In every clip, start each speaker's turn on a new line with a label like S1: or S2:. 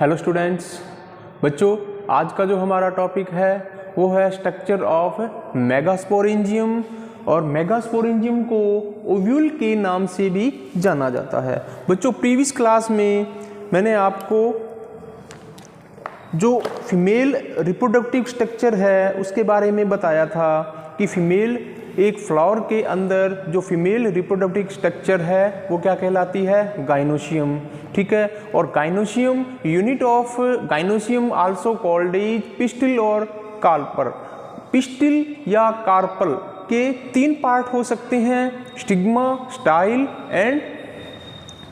S1: Hello students, बच्चों आज का जो हमारा टॉपिक है वो है स्ट्रक्चर ऑफ मेगास्पोरेंजियम। और मेगास्पोरेंजियम को ओव्यूल के नाम से भी जाना जाता है। बच्चों प्रीवियस क्लास में मैंने आपको जो फीमेल रिप्रोडक्टिव स्ट्रक्चर है उसके बारे में बताया था कि फीमेल एक फ्लावर के अंदर जो फीमेल रिप्रोडक्टिव स्ट्रक्चर है वो क्या कहलाती है, गाइनोशियम। ठीक है, और gynoecium unit of gynoecium also called is pistil और कार्पल। पिस्टिल या कार्पल के तीन पार्ट हो सकते हैं, स्टिग्मा, स्टाइल एंड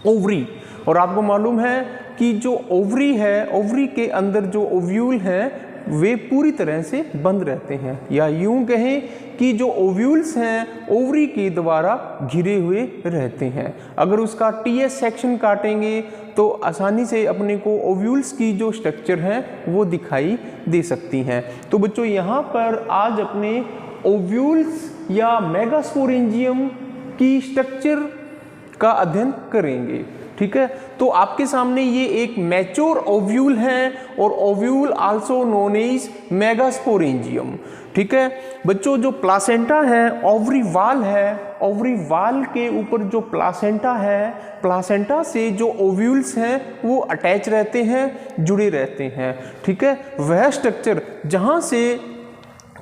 S1: ओवरी। और आपको मालूम है कि जो ओवरी है, ओवरी के अंदर जो ओव्यूल हैं वे पूरी तरह से बंद रहते हैं, या यूं कहें कि जो ओव्यूल्स हैं ओवरी के द्वारा घिरे हुए रहते हैं। अगर उसका टीएस सेक्शन काटेंगे तो आसानी से अपने को ओव्यूल्स की जो स्ट्रक्चर है वो दिखाई दे सकती हैं। तो बच्चों यहाँ पर आज अपने ओव्यूल्स या मेगास्पोरेंजियम की स्ट्रक्चर का अध्ययन करेंगे। ठीक है, तो आपके सामने ये एक मैच्योर ओव्यूल है और ovule also known as megasporangium. ठीक है बच्चों, जो प्लासेंटा है ओवरी वाल है, ओवरी वाल के ऊपर जो प्लासेंटा है, प्लासेंटा से जो ओव्यूल्स हैं वो अटैच रहते हैं, जुड़े रहते हैं। ठीक है, वह स्ट्रक्चर जहाँ से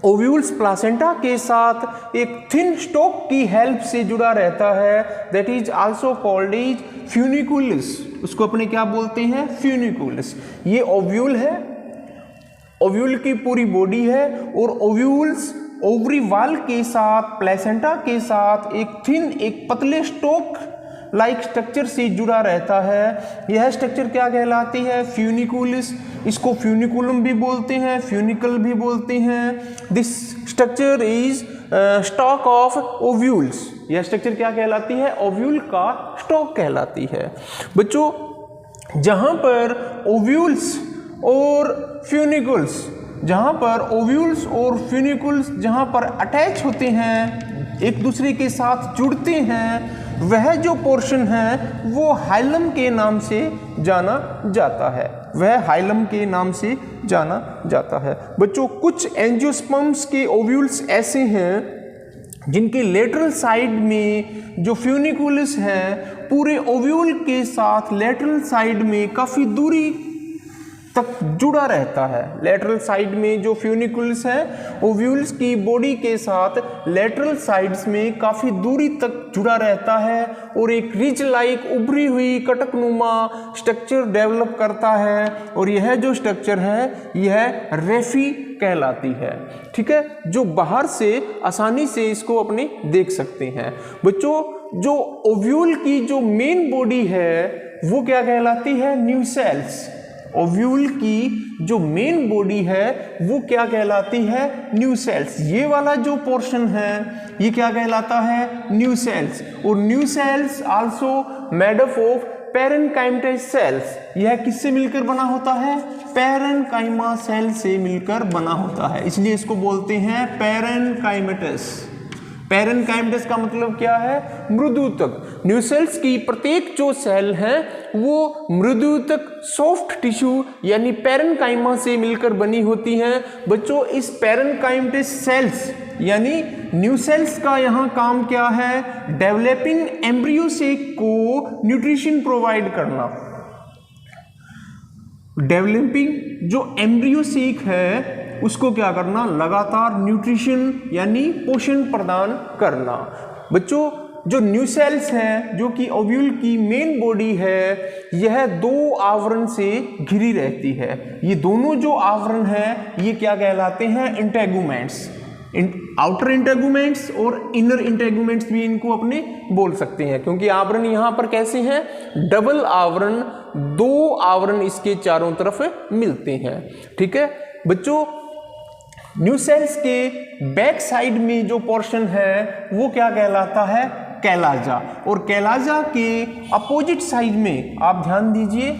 S1: ओव्यूल्स प्लासेंटा के साथ एक थिन स्टॉक की हेल्प से जुड़ा रहता है, that is also called is funiculus. उसको अपने क्या बोलते हैं, फ्यूनिकुलस। ये ओव्यूल है, ओव्यूल की पूरी बॉडी है और ओव्यूल्स ओवरी वाल के साथ प्लेसेंटा के साथ एक थिन, एक पतले स्टॉक लाइक स्ट्रक्चर से जुड़ा रहता है। यह स्ट्रक्चर क्या कहलाती है, फ्यूनिकुलस। इसको फ्यूनिकुलम भी बोलते हैं, फ्यूनिकल भी बोलते हैं। This structure is stock of ovules. यह स्ट्रक्चर क्या कहलाती है, ओव्यूल का स्टॉक कहलाती है। बच्चों जहां पर ओव्यूल्स और फ्यूनिकुल्स, जहां पर ओव्यूल्स और फ्यूनिकुल्स जहां पर अटैच होते हैं, एक दूसरे के साथ जुड़ते हैं, वह जो पोर्शन है वो हाइलम के नाम से जाना जाता है। वह हाइलम के नाम से जाना जाता है। बच्चों कुछ एंजियोस्पर्म्स के ओव्यूल्स ऐसे हैं जिनके लेटरल साइड में जो फ्यूनिकुलस है पूरे ओव्यूल के साथ लेटरल साइड में काफ़ी दूरी तक जुड़ा रहता है। लेटरल साइड में जो फ्यूनिकुलस है ओव्यूल्स की बॉडी के साथ लेटरल साइड्स में काफ़ी दूरी तक जुड़ा रहता है और एक रिज लाइक उभरी हुई कटकनुमा स्ट्रक्चर डेवलप करता है। और यह जो स्ट्रक्चर है यह रेफी कहलाती है। ठीक है, जो बाहर से आसानी से इसको अपने देख सकते हैं। बच्चों जो ओव्यूल की जो मेन बॉडी है वो क्या कहलाती है, न्यूसेल्स। ओव्यूल की जो मेन बॉडी है वो क्या कहलाती है, न्यूसेल्स। ये वाला जो पोर्शन है ये क्या कहलाता है, न्यूसेल्स। और nucellus also made up of parenchymatous cells. यह किससे मिलकर बना होता है, पैरेन्काइमा सेल से मिलकर बना होता है, इसलिए इसको बोलते हैं पैरेन्काइमेटस। पैरेन्काइमेटस का मतलब क्या है, मृदुतक। न्यूसेल्स की प्रत्येक जो सेल है वो मृदुतक सॉफ्ट टिश्यू यानी पैरेन्काइमा से मिलकर बनी होती हैं। बच्चों इस पैरेन्काइमेटस सेल्स यानी न्यूसेल्स का यहाँ काम क्या है, डेवलपिंग एम्ब्रियो सेक को न्यूट्रिशन प्रोवाइड करना। डेवलपिंग जो एम्ब्रियो सेक है उसको क्या करना, लगातार न्यूट्रिशन यानी पोषण प्रदान करना। बच्चों जो न्यूसेल्स हैं जो कि ओव्यूल की मेन बॉडी है यह दो आवरण से घिरी रहती है। ये दोनों जो आवरण हैं ये क्या कहलाते हैं, इंटेगुमेंट्स। आउटर इंटेगुमेंट्स और इनर इंटेगुमेंट्स भी इनको अपने बोल सकते हैं, क्योंकि आवरण यहाँ पर कैसे हैं, डबल आवरण, दो आवरण इसके चारों तरफ मिलते हैं। ठीक है बच्चों, न्यूसेल्स के बैक साइड में जो पोर्शन है वो क्या कहलाता है, कैलाजा। और कैलाजा के अपोजिट साइड में आप ध्यान दीजिए,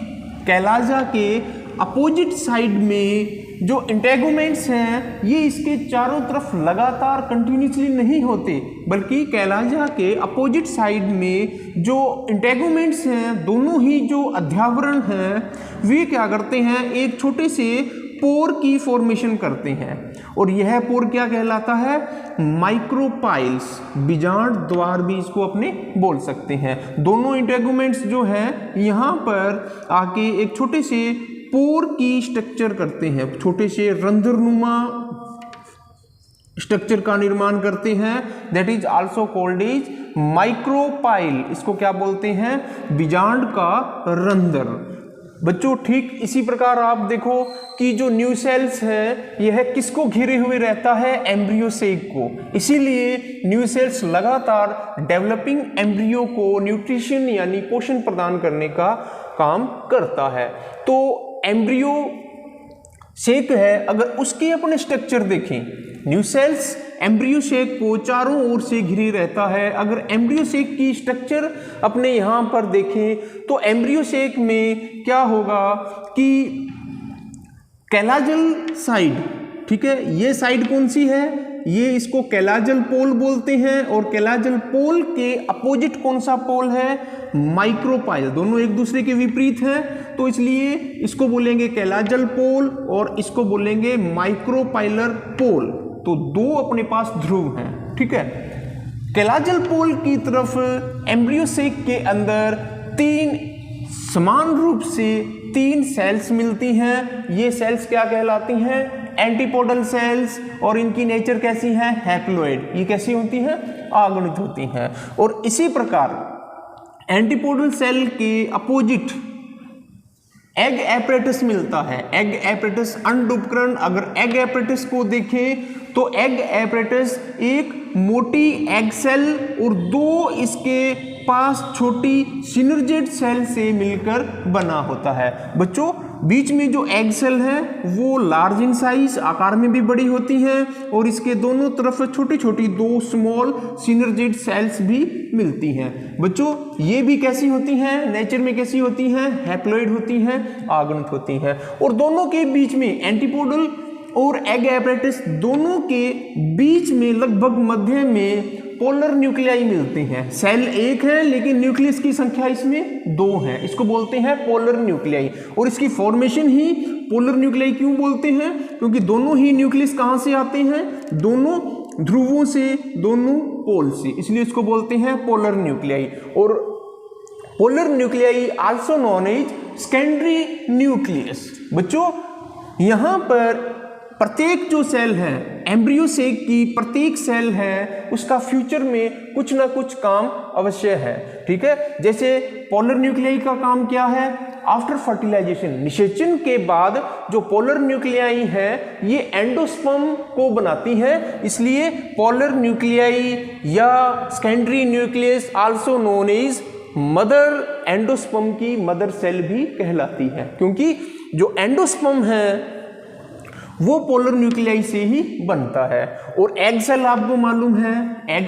S1: कैलाजा के अपोजिट साइड में जो इंटेगुमेंट्स हैं ये इसके चारों तरफ लगातार कंटिन्यूसली नहीं होते, बल्कि कैलाजा के अपोजिट साइड में जो इंटेगुमेंट्स हैं, दोनों ही जो अध्यावरण हैं, वे क्या करते हैं, एक छोटे से पोर की फॉर्मेशन करते हैं। और यह पोर क्या कहलाता है, माइक्रोपाइल्स, बीजांड द्वार भी इसको अपने बोल सकते हैं। दोनों इंटेगुमेंट्स जो हैं यहाँ पर आके एक छोटे से पोर की स्ट्रक्चर करते हैं, छोटे से रंध्रनुमा स्ट्रक्चर का निर्माण करते हैं। That is also called is micropyle. इसको क्या बोलते हैं, बीजांड का रंध्र। बच्चों ठीक इसी प्रकार आप देखो कि जो न्यू सेल्स है यह किसको घिरे हुए रहता है, एम्ब्रियो सेक को। इसीलिए न्यू सेल्स लगातार डेवलपिंग एम्ब्रियो को न्यूट्रिशन यानी पोषण प्रदान करने का काम करता है। तो एम्ब्रियो शेक है, अगर उसके अपने स्ट्रक्चर देखें, न्यू सेल्स एम्ब्रियो शेक को चारों ओर से घिरे रहता है। अगर एम्ब्रियो शेक की स्ट्रक्चर अपने यहाँ पर देखें तो एम्ब्रियो शेक में क्या होगा कि कैलाजल साइड, ठीक है, ये साइड कौन सी है, ये इसको कैलाजल पोल बोलते हैं। और कैलाजल पोल के अपोजिट कौन सा पोल है, माइक्रोपाइल। दोनों एक दूसरे के विपरीत हैं, तो इसलिए इसको बोलेंगे कैलाजल पोल और इसको बोलेंगे माइक्रोपाइलर पोल। तो दो अपने पास ध्रुव हैं, ठीक है। कैलाजल पोल की तरफ एम्ब्रियो सेक के अंदर तीन समान रूप से तीन सेल्स मिलती हैं। ये सेल्स क्या कहलाती हैं, एंटीपोडल सेल्स। और इनकी नेचर कैसी है, हैप्लोइड। ये कैसी होती हैं, अगुणित होती हैं। और इसी प्रकार एंटीपोडल सेल के अपोजिट एग एपरेटस मिलता है। एग एपरेटस अंडउपकरण। अगर एग एपरेटस को देखें तो एग एपरेटस एक मोटी एग सेल और दो इसके पास छोटी सिनर्जेट सेल से मिलकर बना होता है। बच्चों बीच में जो एग सेल है वो लार्ज इन साइज, आकार में भी बड़ी होती है, और इसके दोनों तरफ छोटी छोटी दो स्मॉल सिनर्जेट सेल्स भी मिलती हैं। बच्चों ये भी कैसी होती हैं, नेचर में कैसी होती हैं, हैप्लोइड होती हैं, अगुणित होती हैं। और दोनों के बीच में एंटीपोडल और एग एपरेटस दोनों के बीच में लगभग मध्य में पोलर न्यूक्लियाई मिलते हैं। सेल एक है लेकिन न्यूक्लियस की संख्या इसमें दो है, इसको बोलते हैं पोलर न्यूक्लियाई। और इसकी फॉर्मेशन ही पोलर न्यूक्लियाई क्यों बोलते हैं, क्योंकि दोनों ही न्यूक्लियस कहाँ से आते हैं, दोनों ध्रुवों से, दोनों पोल से, इसलिए इसको बोलते हैं पोलर न्यूक्लियाई। और polar nuclei also known as secondary nucleus. बच्चों यहाँ पर प्रत्येक जो सेल है, एम्ब्रियो सेक की प्रत्येक सेल है, उसका फ्यूचर में कुछ ना कुछ काम अवश्य है, ठीक है। जैसे पोलर न्यूक्लियाई का काम क्या है, आफ्टर फर्टिलाइजेशन, निषेचन के बाद जो पोलर न्यूक्लियाई है ये एंडोस्पर्म को बनाती है, इसलिए पोलर न्यूक्लियाई या secondary nucleus also known as mother endosperm की मदर सेल भी कहलाती है, क्योंकि जो एंडोस्पर्म है वो पोलर न्यूक्लियाई से ही बनता है। और एग सेल आपको मालूम है, एग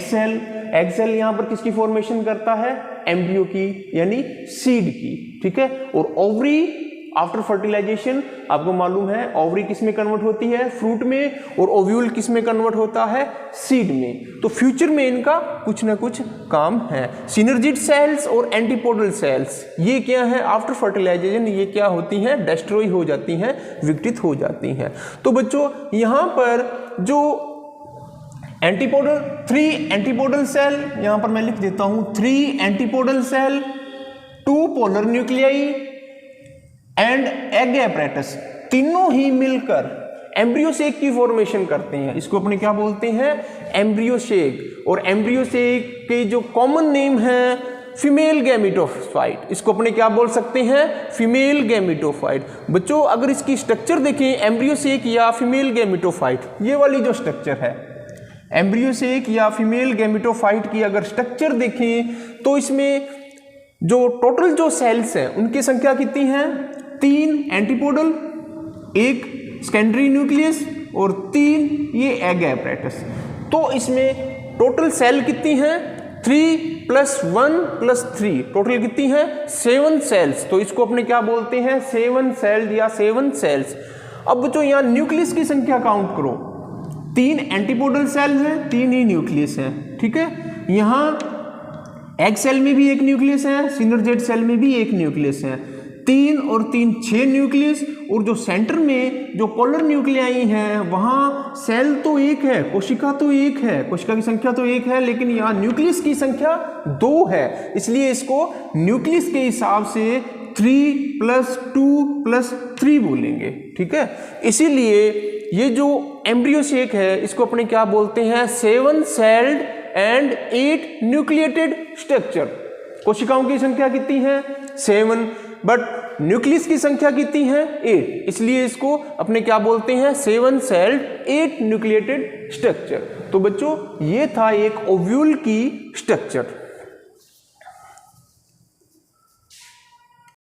S1: सेल यहाँ पर किसकी फॉर्मेशन करता है, एम्ब्रियो की यानी सीड की, ठीक है। और ओवरी आफ्टर फर्टिलाइजेशन आपको मालूम है ओवरी किस में कन्वर्ट होती है, फ्रूट में, और ओव्यूल किस में कन्वर्ट होता है, सीड में। तो फ्यूचर में इनका कुछ ना कुछ काम है। सिनर्जिड सेल्स और एंटीपोडल सेल्स ये क्या है, आफ्टर फर्टिलाइजेशन ये क्या होती हैं, डिस्ट्रॉय हो जाती हैं, विघटित हो जाती हैं। तो बच्चों यहाँ पर जो एंटीपोडल 3 एंटीपोडल सेल यहाँ पर मैं लिख देता हूँ, 3 antipodal cell, 2 polar nuclei and egg apparatus, तीनों ही मिलकर एम्ब्रियो शेक की फॉर्मेशन करते हैं। इसको अपने क्या बोलते हैं, एम्ब्रियो शेक। और एम्ब्रियो शेक के जो कॉमन नेम है फीमेल गैमेटोफाइट, इसको अपने क्या बोल सकते हैं, फीमेल गैमेटोफाइट। बच्चों अगर इसकी स्ट्रक्चर देखें, एम्ब्रियो शेक या फीमेल गैमेटोफाइट, ये वाली जो स्ट्रक्चर है एम्ब्रियो शेक या फीमेल गैमेटोफाइट की अगर स्ट्रक्चर देखें तो इसमें जो टोटल जो सेल्स हैं उनकी संख्या कितनी है, 3 एंटीपोडल, 1 सेकेंडरी न्यूक्लियस और 3 ये एग एपरेटस। तो इसमें टोटल सेल कितनी हैं, 3 + 1 + 3, टोटल कितनी है, 7 सेल्स। तो इसको अपने क्या बोलते हैं, 7 सेल्स या 7 सेल्स। अब बच्चों यहाँ न्यूक्लियस की संख्या काउंट करो, 3 एंटीपोडल सेल हैं, 3 ही न्यूक्लियस हैं, ठीक है। यहाँ एग सेल में भी एक न्यूक्लियस है, सिनर्जेट सेल में भी एक न्यूक्लियस है, 3 और 3 6 न्यूक्लियस, और जो सेंटर में जो पोलर न्यूक्लियाई हैं वहां सेल तो एक है, कोशिका तो एक है, कोशिका की संख्या तो एक है, लेकिन यहाँ न्यूक्लियस की संख्या 2 है, इसलिए इसको न्यूक्लियस के हिसाब से 3 + 2 + 3 बोलेंगे, ठीक है। इसीलिए ये जो एम्ब्रियो शेक है इसको अपने क्या बोलते हैं, 7 सेल्ड एंड 8 न्यूक्लिएटेड स्ट्रक्चर। कोशिकाओं की संख्या कितनी है, 7, बट न्यूक्लियस की संख्या कितनी है, 8, इसलिए इसको अपने क्या बोलते हैं, 7 सेल्ड 8 न्यूक्लिएटेड स्ट्रक्चर। तो बच्चों ये था एक ओव्यूल की स्ट्रक्चर।